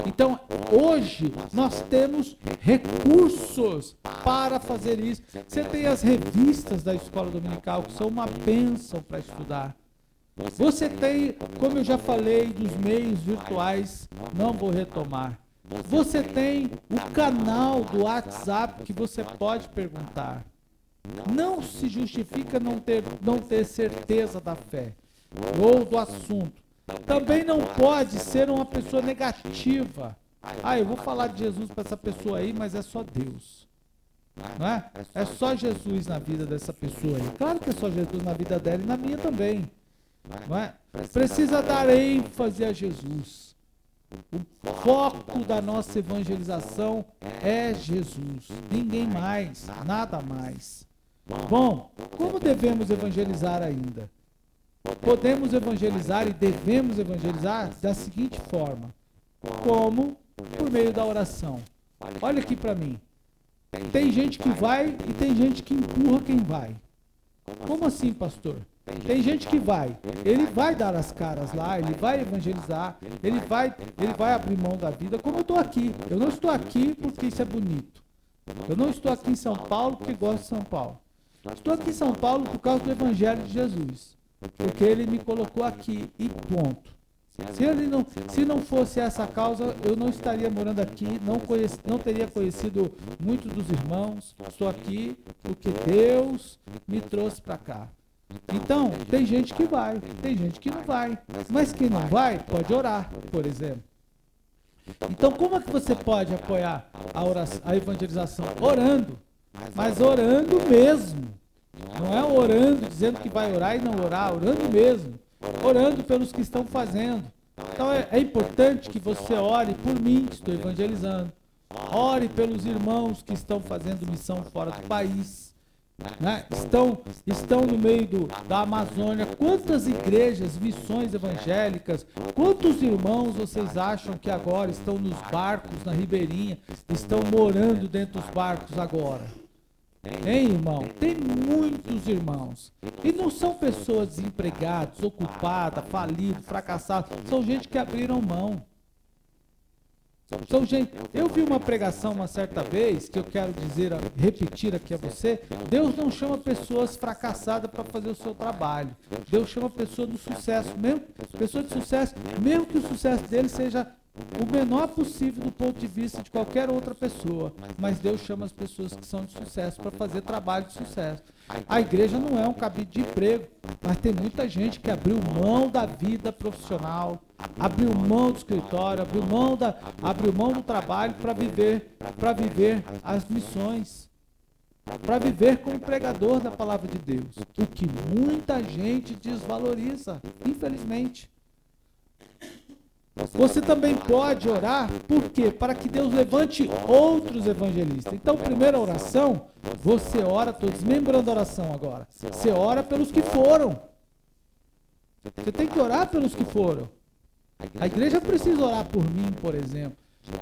Então, hoje, nós temos recursos para fazer isso. Você tem as revistas da Escola Dominical, que são uma bênção para estudar. Você tem, como eu já falei, dos meios virtuais, não vou retomar. Você tem o canal do WhatsApp que você pode perguntar. Não se justifica não ter certeza da fé ou do assunto. Também não pode ser uma pessoa negativa. Eu vou falar de Jesus para essa pessoa aí, mas é só Deus. Não é? É só Jesus na vida dessa pessoa aí. Claro que é só Jesus na vida dela e na minha também. Não é? Precisa dar ênfase a Jesus. O foco da nossa evangelização é Jesus. Ninguém mais, nada mais. Bom, como devemos evangelizar ainda? Podemos evangelizar e devemos evangelizar da seguinte forma. Como? Por meio da oração. Olha aqui para mim. Tem gente que vai e tem gente que empurra quem vai. Como assim, pastor? Tem gente que vai, ele vai dar as caras lá, ele vai evangelizar, ele vai abrir mão da vida, como eu estou aqui. Eu não estou aqui porque isso é bonito. Eu não estou aqui em São Paulo porque gosto de São Paulo. Estou aqui em São Paulo por causa do Evangelho de Jesus. Porque ele me colocou aqui e ponto. Se não fosse essa causa, eu não estaria morando aqui, não teria conhecido muitos dos irmãos. Estou aqui porque Deus me trouxe para cá. Então, tem gente que vai, tem gente que não vai. Mas quem não vai, pode orar, por exemplo. Então, como é que você pode apoiar a evangelização? Orando, mas orando mesmo. Não é orando, dizendo que vai orar e não orar, orando mesmo. Orando pelos que estão fazendo. Então, é importante que você ore por mim, que estou evangelizando. Ore pelos irmãos que estão fazendo missão fora do país. Né? Estão no meio da Amazônia. Quantas igrejas, missões evangélicas, quantos irmãos vocês acham que agora estão nos barcos na ribeirinha, estão morando dentro dos barcos agora? Hein, irmão? Tem muitos irmãos. E não são pessoas desempregadas, ocupadas, falidas, fracassadas. São gente que abriram mão. Então, gente, eu vi uma pregação uma certa vez, que eu quero repetir aqui a você. Deus não chama pessoas fracassadas para fazer o seu trabalho. Deus chama pessoas do sucesso, pessoas de sucesso, mesmo que o sucesso dele seja o menor possível do ponto de vista de qualquer outra pessoa. Mas Deus chama as pessoas que são de sucesso para fazer trabalho de sucesso. A igreja não é um cabide de emprego, mas tem muita gente que abriu mão da vida profissional, abriu mão do escritório, abriu mão do trabalho para viver as missões, para viver como pregador da palavra de Deus, o que muita gente desvaloriza, infelizmente. Você também pode orar, por quê? Para que Deus levante outros evangelistas. Então, primeira oração, você ora, estou desmembrando a oração agora. Você ora pelos que foram. Você tem que orar pelos que foram. A igreja precisa orar por mim, por exemplo.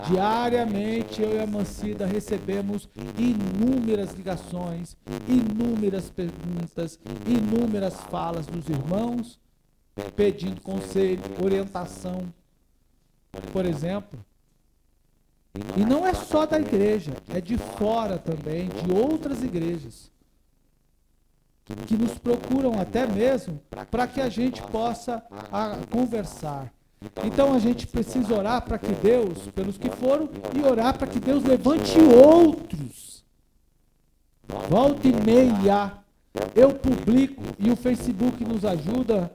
Diariamente, eu e a Mancida recebemos inúmeras ligações, inúmeras perguntas, inúmeras falas dos irmãos, pedindo conselho, orientação, por exemplo. E não é só da igreja, é de fora também, de outras igrejas, que nos procuram até mesmo para que a gente possa conversar. Então a gente precisa orar para que Deus, pelos que foram, e orar para que Deus levante outros. Volta e meia, eu publico, e o Facebook nos ajuda.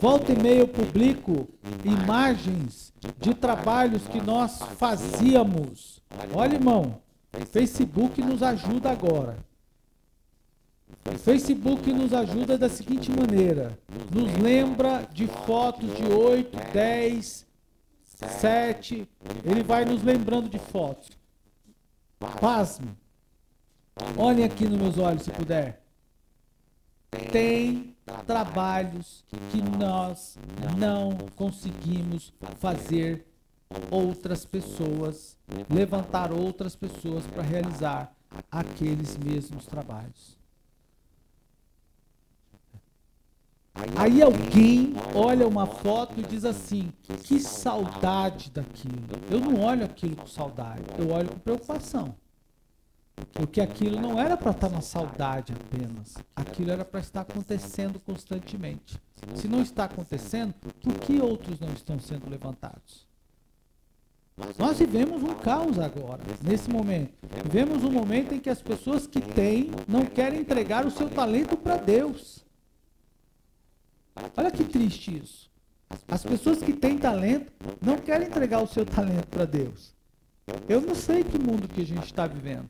Volta e meia eu publico imagens de trabalhos que nós fazíamos. Olha, irmão, Facebook nos ajuda agora. O Facebook nos ajuda da seguinte maneira: nos lembra de fotos de 8, 10, 7, ele vai nos lembrando de fotos. Pasme. Olhem aqui nos meus olhos, se puder. Tem trabalhos que nós não conseguimos fazer outras pessoas, levantar outras pessoas para realizar aqueles mesmos trabalhos. Aí alguém olha uma foto e diz assim: que saudade daquilo. Eu não olho aquilo com saudade, eu olho com preocupação. Porque aquilo não era para estar na saudade apenas, aquilo era para estar acontecendo constantemente. Se não está acontecendo, por que outros não estão sendo levantados? Nós vivemos um caos agora, nesse momento. Vivemos um momento em que as pessoas que têm não querem entregar o seu talento para Deus. Olha que triste isso. As pessoas que têm talento não querem entregar o seu talento para Deus. Eu não sei que mundo que a gente está vivendo.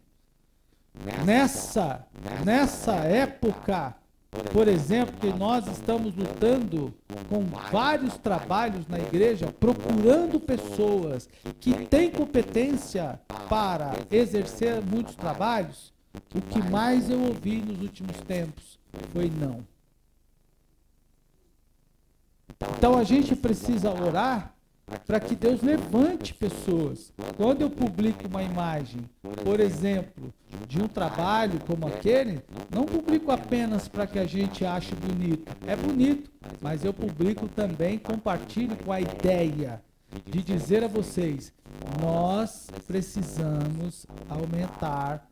Nessa época, por exemplo, que nós estamos lutando com vários trabalhos na igreja, procurando pessoas que têm competência para exercer muitos trabalhos, o que mais eu ouvi nos últimos tempos foi não. Então a gente precisa orar para que Deus levante pessoas. Quando eu publico uma imagem, por exemplo, de um trabalho como aquele, não publico apenas para que a gente ache bonito. É bonito, mas eu publico também, compartilho com a ideia de dizer a vocês, nós precisamos aumentar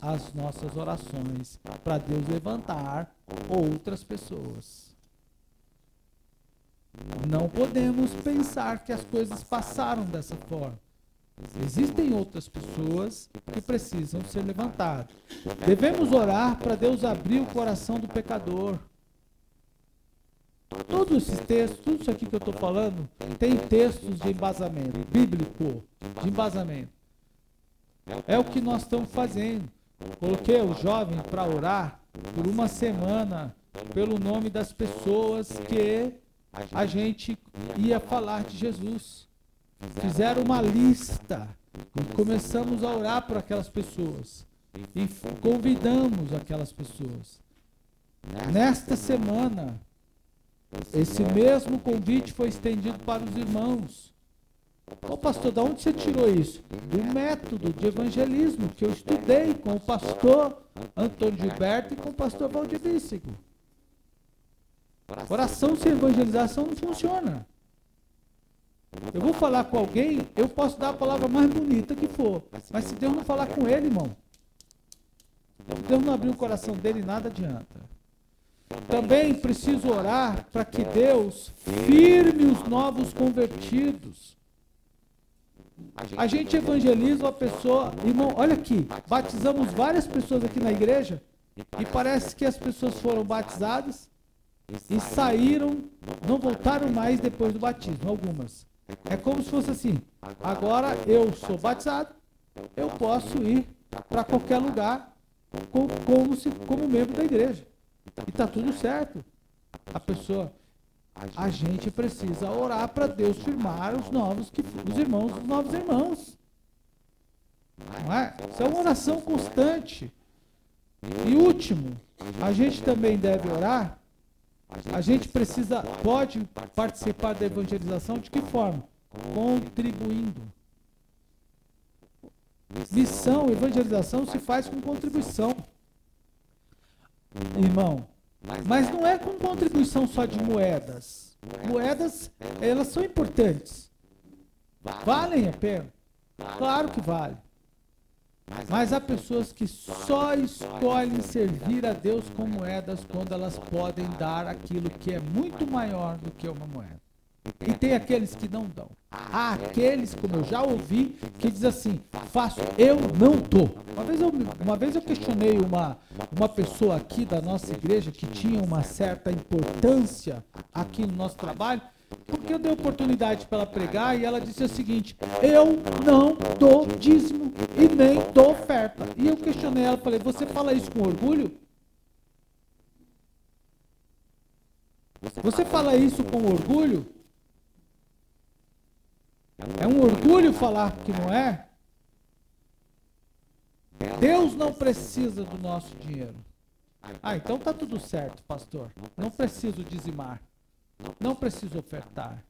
as nossas orações para Deus levantar outras pessoas. Não podemos pensar que as coisas passaram dessa forma. Existem outras pessoas que precisam ser levantadas. Devemos orar para Deus abrir o coração do pecador. Todos esses textos, tudo isso aqui que eu estou falando, tem textos de embasamento, bíblico, de embasamento. É o que nós estamos fazendo. Coloquei o jovem para orar por uma semana, pelo nome das pessoas que a gente ia falar de Jesus. Fizeram uma lista e começamos a orar por aquelas pessoas e convidamos aquelas pessoas. Nesta semana, esse mesmo convite foi estendido para os irmãos. Ô pastor, de onde você tirou isso? Do método de evangelismo que eu estudei com o pastor Antônio Gilberto e com o pastor Valdir Vícego. Oração sem evangelização não funciona. Eu vou falar com alguém, eu posso dar a palavra mais bonita que for, mas se Deus não falar com ele, irmão, se Deus não abrir o coração dele, nada adianta. Também preciso orar para que Deus firme os novos convertidos. A gente evangeliza a pessoa, irmão, olha aqui, batizamos várias pessoas aqui na igreja e parece que as pessoas foram batizadas e saíram, não voltaram mais depois do batismo, algumas. É como se fosse assim, agora eu sou batizado, eu posso ir para qualquer lugar como membro da igreja. E está tudo certo. A gente precisa orar para Deus firmar os novos irmãos. Não é? Isso é uma oração constante. E último, a gente também deve orar. A gente pode participar da evangelização de que forma? Contribuindo. Missão, evangelização se faz com contribuição. Irmão, mas não é com contribuição só de moedas. Moedas, elas são importantes. Valem a pena? Claro que vale. Mas há pessoas que só escolhem servir a Deus com moedas quando elas podem dar aquilo que é muito maior do que uma moeda. E tem aqueles que não dão. Há aqueles, como eu já ouvi, que diz assim, faço, eu não dou. Uma vez eu questionei uma pessoa aqui da nossa igreja que tinha uma certa importância aqui no nosso trabalho, porque eu dei oportunidade para ela pregar e ela disse o seguinte, eu não dou dízimo e nem dou oferta. E eu questionei ela, falei, você fala isso com orgulho? Você fala isso com orgulho? É um orgulho falar que não é? Deus não precisa do nosso dinheiro. Ah, então tá tudo certo, pastor. Não preciso dizimar. Não preciso ofertar.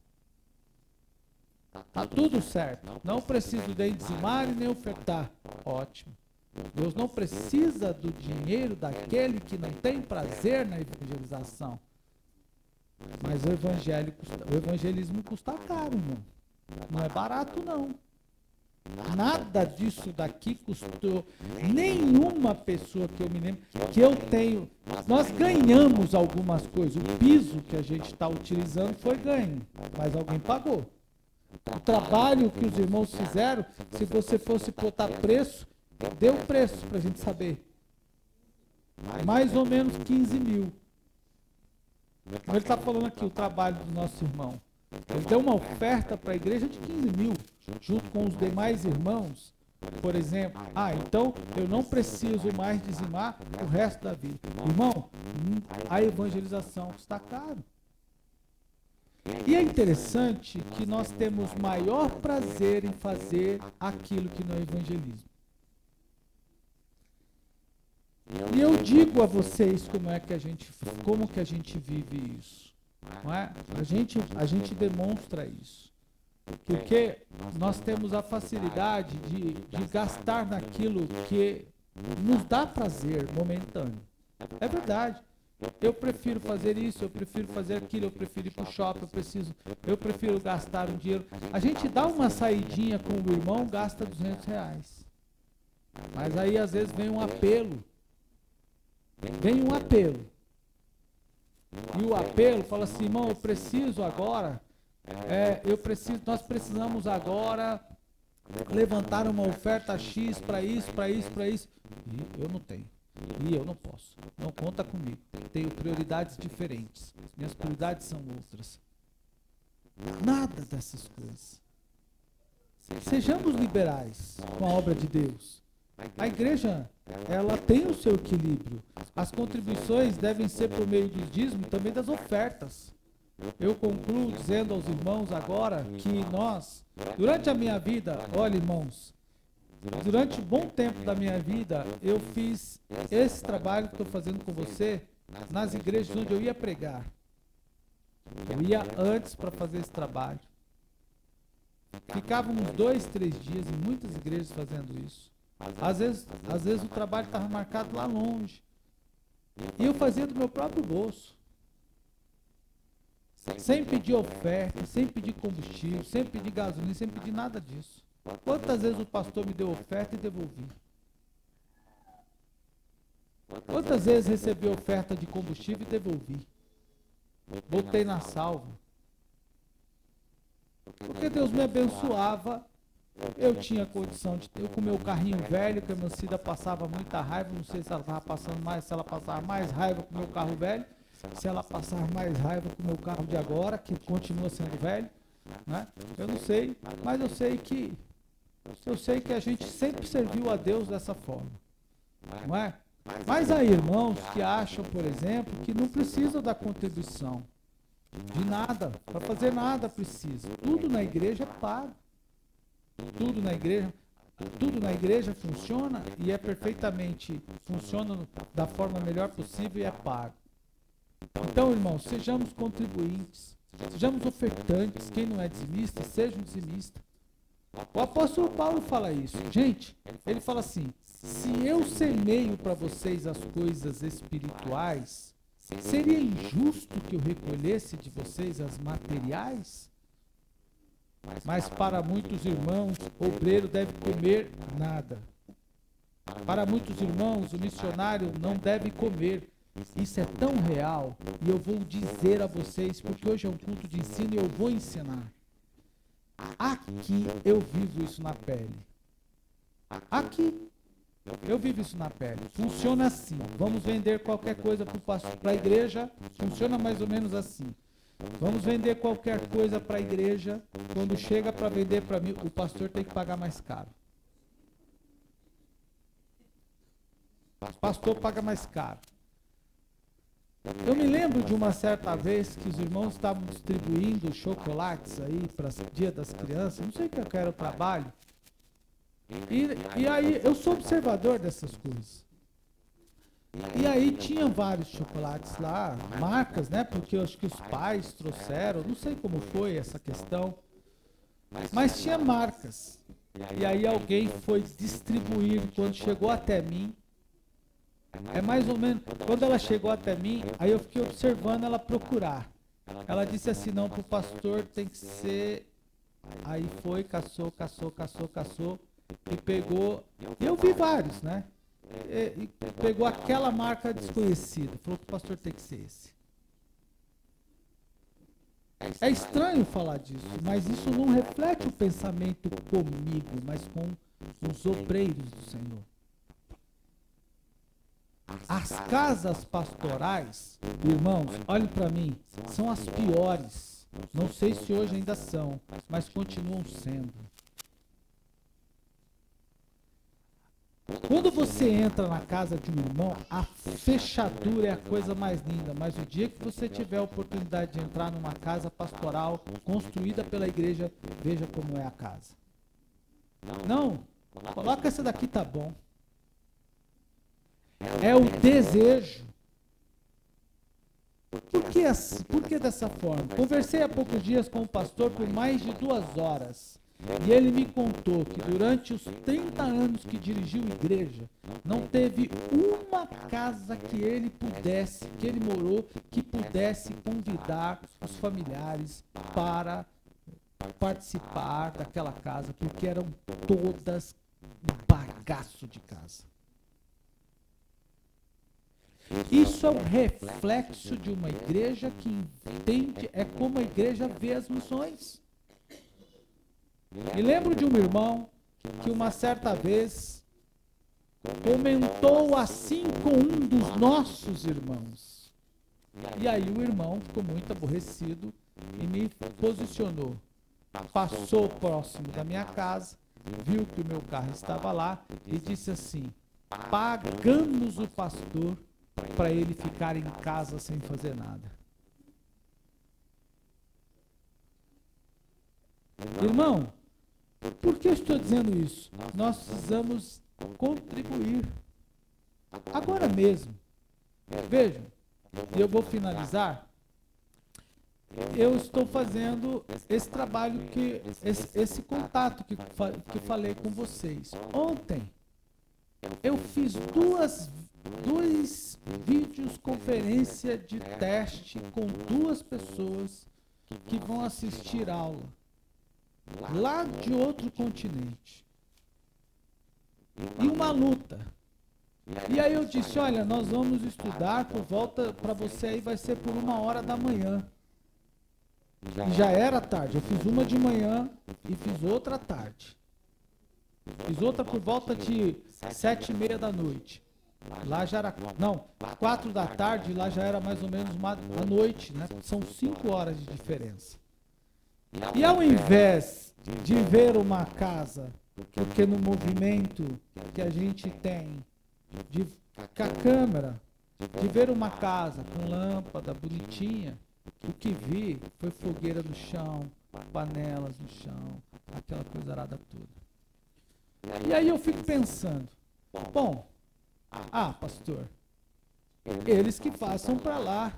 Tá tudo certo. Não preciso nem dizimar e nem ofertar. Ótimo. Deus não precisa do dinheiro daquele que não tem prazer na evangelização. Mas o evangelismo custa caro, irmão. Não é barato, não. Nada disso daqui custou nenhuma pessoa que eu me lembro, que eu tenho. Nós ganhamos algumas coisas. O piso que a gente está utilizando foi ganho, mas alguém pagou. O trabalho que os irmãos fizeram, se você fosse botar preço, dê um preço para a gente saber. Mais ou menos 15 mil. Ele está falando aqui o trabalho do nosso irmão. Ele deu uma oferta para a igreja de 15 mil, junto com os demais irmãos. Por exemplo, então eu não preciso mais dizimar o resto da vida. Irmão, a evangelização está caro. E é interessante que nós temos maior prazer em fazer aquilo que não é evangelismo. E eu digo a vocês como que a gente vive isso. Não é? A gente demonstra isso. Porque nós temos a facilidade de gastar naquilo que nos dá prazer momentâneo. É verdade. Eu prefiro fazer isso, eu prefiro fazer aquilo, eu prefiro ir para o shopping, eu prefiro gastar um dinheiro. A gente dá uma saidinha com o irmão, gasta R$200. Mas aí às vezes vem um apelo. E o apelo fala assim, irmão, eu preciso agora, nós precisamos agora levantar uma oferta X para isso. E eu não tenho. E eu não posso. Não conta comigo. Tenho prioridades diferentes. Minhas prioridades são outras. Nada dessas coisas. Sejamos liberais com a obra de Deus. A igreja, ela tem o seu equilíbrio. As contribuições devem ser por meio dos dízimos e também das ofertas. Eu concluo dizendo aos irmãos agora que nós, durante a minha vida, olha irmãos, durante um bom tempo da minha vida, eu fiz esse trabalho que estou fazendo com você nas igrejas onde eu ia pregar. Eu ia antes para fazer esse trabalho. Ficávamos 2, 3 dias em muitas igrejas fazendo isso. Às vezes o trabalho estava marcado lá longe. E eu fazia do meu próprio bolso. Sem pedir oferta, sem pedir combustível, sem pedir gasolina, sem pedir nada disso. Quantas vezes o pastor me deu oferta e devolvi? Quantas vezes recebi oferta de combustível e devolvi? Botei na salva. Porque Deus me abençoava. Eu tinha condição de ter com o meu carrinho velho, que a Mancida passava muita raiva. Não sei se ela estava passando mais, se ela passava mais raiva com o meu carro velho, se ela passava mais raiva com o meu carro de agora, que continua sendo velho, né? Eu não sei, mas eu sei que a gente sempre serviu a Deus dessa forma, não é? Mas há irmãos que acham, por exemplo, que não precisam da contribuição de nada, para fazer nada precisa. Tudo na igreja é pago. Tudo na igreja funciona e funciona da forma melhor possível e é pago. Então, irmãos, sejamos contribuintes, sejamos ofertantes. Quem não é dizimista, seja um dizimista. O apóstolo Paulo fala isso. Gente, ele fala assim, se eu semeio para vocês as coisas espirituais, seria injusto que eu recolhesse de vocês as materiais? Mas para muitos irmãos, o obreiro deve comer nada. Para muitos irmãos, o missionário não deve comer. Isso é tão real, e eu vou dizer a vocês, porque hoje é um culto de ensino e eu vou ensinar. Aqui eu vivo isso na pele. Aqui eu vivo isso na pele. Funciona assim. Vamos vender qualquer coisa para a igreja, funciona mais ou menos assim. Vamos vender qualquer coisa para a igreja, quando chega para vender para mim, o pastor tem que pagar mais caro. O pastor paga mais caro. Eu me lembro de uma certa vez que os irmãos estavam distribuindo chocolates aí para o Dia das Crianças, não sei o que era o trabalho. E aí, eu sou observador dessas coisas. E aí tinha vários chocolates lá, marcas, né? Porque eu acho que os pais trouxeram, não sei como foi essa questão. Mas tinha marcas. E aí alguém foi distribuir, quando chegou até mim, é mais ou menos, quando ela chegou até mim, aí eu fiquei observando ela procurar. Ela disse assim, não, para o pastor tem que ser... Aí foi, caçou, e pegou, e eu vi vários, né? E pegou aquela marca desconhecida, falou que o pastor tem que ser esse. É estranho falar disso, mas isso não reflete o pensamento comigo, mas com os obreiros do Senhor. As casas pastorais, irmãos, olhem para mim, são as piores. Não sei se hoje ainda são, mas continuam sendo. Quando você entra na casa de um irmão, a fechadura é a coisa mais linda, mas o dia que você tiver a oportunidade de entrar numa casa pastoral construída pela igreja, veja como é a casa. Não, coloca essa daqui, tá bom. É o desejo. Por que dessa forma? Conversei há poucos dias com um pastor por mais de 2 horas. E ele me contou que durante os 30 anos que dirigiu igreja, não teve uma casa que ele morou, que pudesse convidar os familiares para participar daquela casa, porque eram todas um bagaço de casa. Isso é um reflexo de uma igreja que entende, é como a igreja vê as missões. Me lembro de um irmão que uma certa vez comentou assim com um dos nossos irmãos. E aí o irmão ficou muito aborrecido e me posicionou. Passou próximo da minha casa, viu que o meu carro estava lá e disse assim: pagamos o pastor para ele ficar em casa sem fazer nada. Irmão, por que eu estou dizendo isso? Nós precisamos contribuir. Agora mesmo. Vejam, e eu vou finalizar. Eu estou fazendo esse trabalho, esse contato que falei com vocês. Ontem, eu fiz duas vídeos conferência de teste com 2 pessoas que vão assistir aula lá de outro continente. E uma luta. E aí eu disse, olha, nós vamos estudar por volta, para você aí vai ser por 1h da manhã. E já era tarde, eu fiz uma de manhã e fiz outra à tarde. Fiz outra por volta de 7h30 da noite. Lá já era, não, 4 da tarde, lá já era mais ou menos a noite, né? São 5 horas de diferença. E ao invés de ver uma casa, porque no movimento que a gente tem, com a câmera, de ver uma casa com lâmpada bonitinha, o que vi foi fogueira no chão, panelas no chão, aquela coisa arada toda. E aí eu fico pensando, bom, pastor, eles que façam para lá.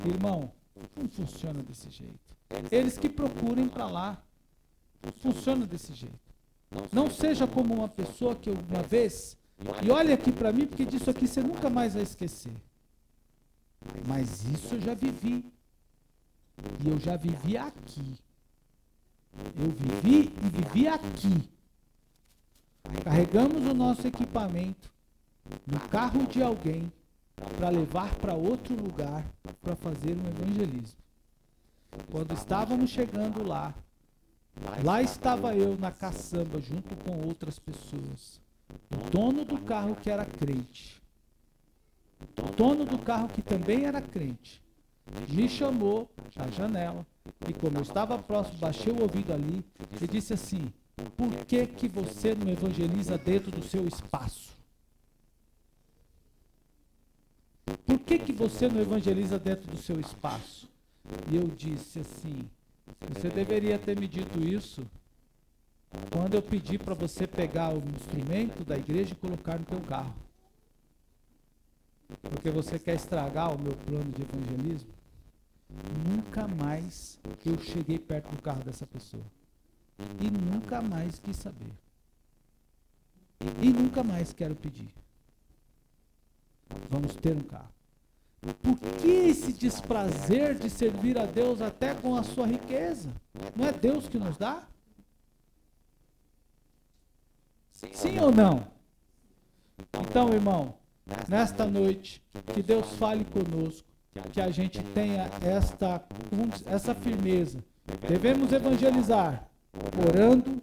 Irmão, não funciona desse jeito. Eles que procurem para lá. Funciona desse jeito. Não seja como uma pessoa que uma vez, e olha aqui para mim, porque disso aqui você nunca mais vai esquecer. Mas isso eu já vivi. E eu já vivi aqui. Eu vivi e vivi aqui. Carregamos o nosso equipamento no carro de alguém para levar para outro lugar para fazer um evangelismo. Quando estávamos chegando lá estava eu na caçamba junto com outras pessoas. O dono do carro que era crente, o dono do carro que também era crente, me chamou à janela e como eu estava próximo, baixei o ouvido ali e disse assim: por que você não evangeliza dentro do seu espaço? Por que você não evangeliza dentro do seu espaço? E eu disse assim: você deveria ter me dito isso quando eu pedi para você pegar o instrumento da igreja e colocar no teu carro. Porque você quer estragar o meu plano de evangelismo? Nunca mais eu cheguei perto do carro dessa pessoa. E nunca mais quis saber. E nunca mais quero pedir. Vamos ter um carro. Por que esse desprazer de servir a Deus até com a sua riqueza? Não é Deus que nos dá? Sim ou não? Então, irmão, nesta noite, que Deus fale conosco, que a gente tenha essa firmeza. Devemos evangelizar orando,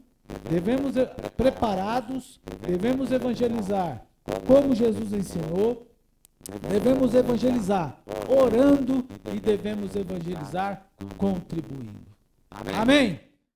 devemos preparados, devemos evangelizar como Jesus ensinou, devemos evangelizar orando e devemos evangelizar contribuindo. Amém?